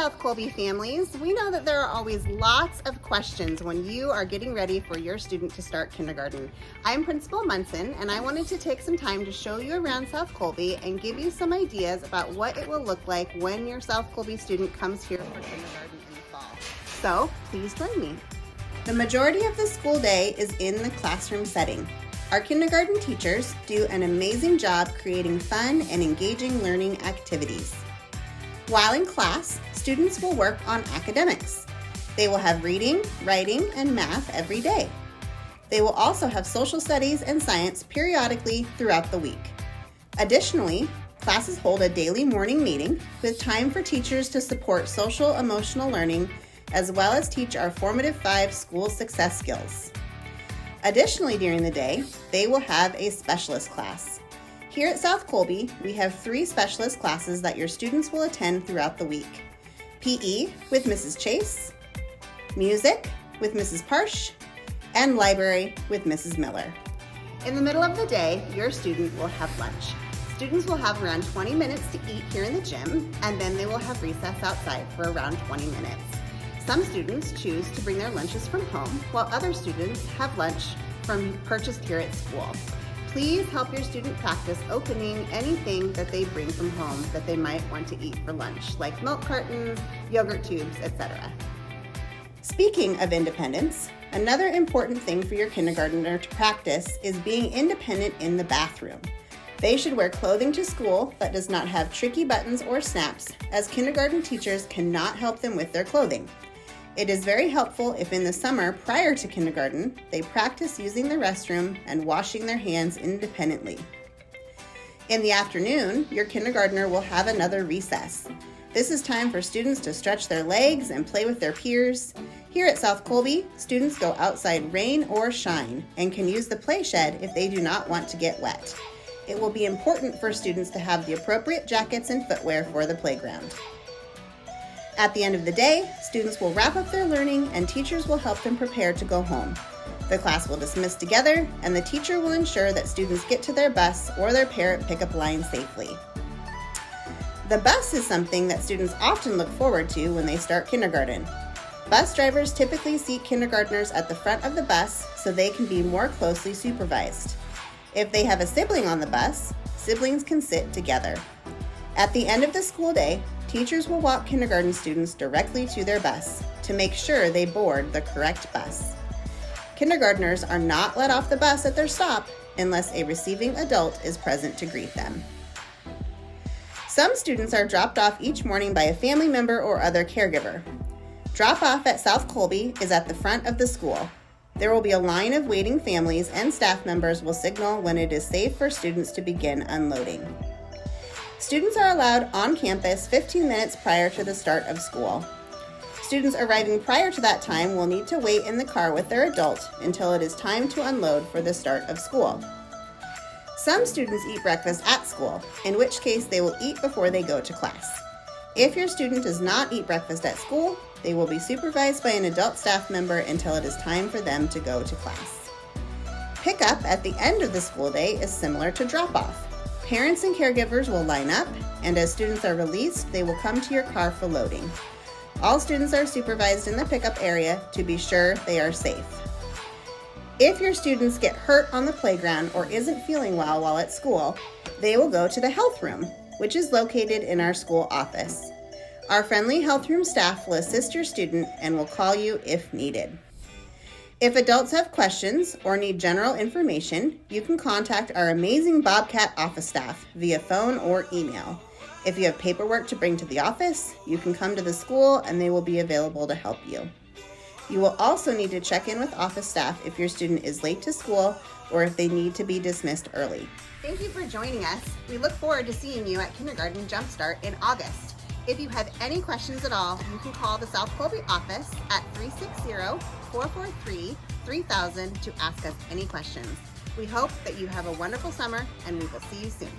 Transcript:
South Colby families, we know that there are always lots of questions when you are getting ready for your student to start kindergarten. I'm Principal Munson, and I wanted to take some time to show you around South Colby and give you some ideas about what it will look like when your South Colby student comes here for kindergarten in the fall. So please join me. The majority of the school day is in the classroom setting. Our kindergarten teachers do an amazing job creating fun and engaging learning activities. While in class, students will work on academics. They will have reading, writing, and math every day. They will also have social studies and science periodically throughout the week. Additionally, classes hold a daily morning meeting with time for teachers to support social emotional learning as well as teach our formative 5 school success skills. Additionally, during the day, they will have a specialist class. Here at South Colby, we have 3 specialist classes that your students will attend throughout the week. PE with Mrs. Chase, music with Mrs. Parsh, and library with Mrs. Miller. In the middle of the day, your student will have lunch. Students will have around 20 minutes to eat here in the gym, and then they will have recess outside for around 20 minutes. Some students choose to bring their lunches from home, while other students have lunch purchased here at school. Please help your student practice opening anything that they bring from home that they might want to eat for lunch, like milk cartons, yogurt tubes, etc. Speaking of independence, another important thing for your kindergartner to practice is being independent in the bathroom. They should wear clothing to school that does not have tricky buttons or snaps, as kindergarten teachers cannot help them with their clothing. It is very helpful if in the summer prior to kindergarten, they practice using the restroom and washing their hands independently. In the afternoon, your kindergartner will have another recess. This is time for students to stretch their legs and play with their peers. Here at South Colby, students go outside rain or shine and can use the play shed if they do not want to get wet. It will be important for students to have the appropriate jackets and footwear for the playground. At the end of the day, students will wrap up their learning and teachers will help them prepare to go home. The class will dismiss together and the teacher will ensure that students get to their bus or their parent pickup line safely. The bus is something that students often look forward to when they start kindergarten. Bus drivers typically seat kindergartners at the front of the bus so they can be more closely supervised. If they have a sibling on the bus, siblings can sit together. At the end of the school day, teachers will walk kindergarten students directly to their bus to make sure they board the correct bus. Kindergartners are not let off the bus at their stop unless a receiving adult is present to greet them. Some students are dropped off each morning by a family member or other caregiver. Drop-off at South Colby is at the front of the school. There will be a line of waiting families and staff members will signal when it is safe for students to begin unloading. Students are allowed on campus 15 minutes prior to the start of school. Students arriving prior to that time will need to wait in the car with their adult until it is time to unload for the start of school. Some students eat breakfast at school, in which case they will eat before they go to class. If your student does not eat breakfast at school, they will be supervised by an adult staff member until it is time for them to go to class. Pickup at the end of the school day is similar to drop-off. Parents and caregivers will line up, and as students are released, they will come to your car for loading. All students are supervised in the pickup area to be sure they are safe. If your students get hurt on the playground or isn't feeling well while at school, they will go to the health room, which is located in our school office. Our friendly health room staff will assist your student and will call you if needed. If adults have questions or need general information, you can contact our amazing Bobcat office staff via phone or email. If you have paperwork to bring to the office, you can come to the school and they will be available to help you. You will also need to check in with office staff if your student is late to school or if they need to be dismissed early. Thank you for joining us. We look forward to seeing you at Kindergarten Jumpstart in August. If you have any questions at all, you can call the South Colby office at 360-443-3000 to ask us any questions. We hope that you have a wonderful summer and we will see you soon.